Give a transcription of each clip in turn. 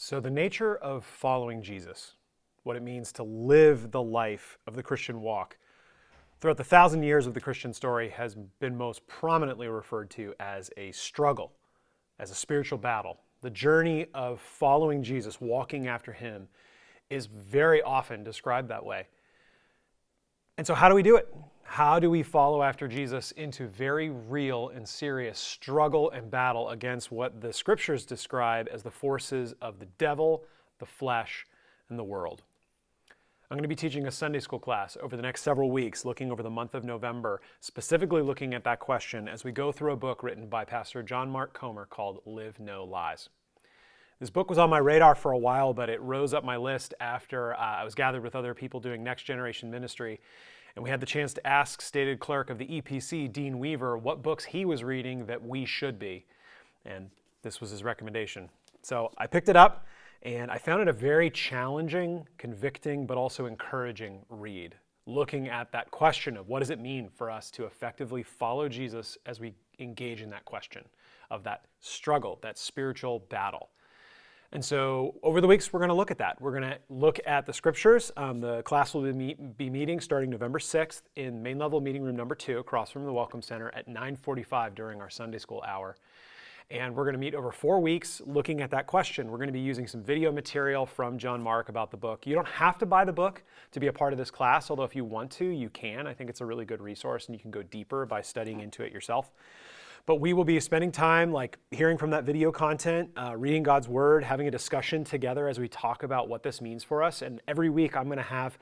So the nature of following Jesus, what it means to live the life of the Christian walk, throughout the 1,000 years of the Christian story has been most prominently referred to as a struggle, as a spiritual battle. The journey of following Jesus, walking after him, is very often described that way. And so how do we do it? How do we follow after Jesus into very real and serious struggle and battle against what the scriptures describe as the forces of the devil, the flesh, and the world? I'm going to be teaching a Sunday school class over the next several weeks, looking over the month of November, specifically looking at that question as we go through a book written by Pastor John Mark Comer called Live No Lies. This book was on my radar for a while, but it rose up my list after I was gathered with other people doing Next Generation Ministry, and we had the chance to ask stated clerk of the EPC, Dean Weaver, what books he was reading that we should be, and this was his recommendation. So I picked it up, and I found it a very challenging, convicting, but also encouraging read, looking at that question of what does it mean for us to effectively follow Jesus as we engage in that question of that struggle, that spiritual battle. And so over the weeks, we're going to look at that. We're going to look at the scriptures. The class will be meeting starting November 6th in main level meeting room number 2 across from the Welcome Center at 9:45 during our Sunday school hour. And we're going to meet over 4 weeks looking at that question. We're going to be using some video material from John Mark about the book. You don't have to buy the book to be a part of this class, although if you want to, you can. I think it's a really good resource and you can go deeper by studying into it yourself. But we will be spending time hearing from that video content, reading God's Word, having a discussion together as we talk about what this means for us. And every week I'm going to have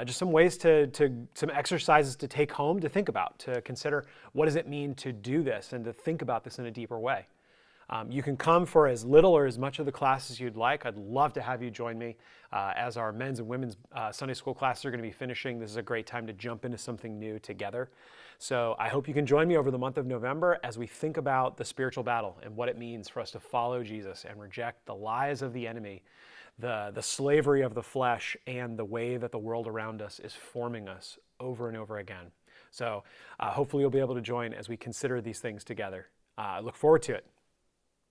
just some ways some exercises to take home to think about, to consider what does it mean to do this and to think about this in a deeper way. You can come for as little or as much of the class as you'd like. I'd love to have you join me as our men's and women's Sunday school classes are going to be finishing. This is a great time to jump into something new together. So I hope you can join me over the month of November as we think about the spiritual battle and what it means for us to follow Jesus and reject the lies of the enemy, the slavery of the flesh, and the way that the world around us is forming us over and over again. So hopefully you'll be able to join as we consider these things together. I look forward to it.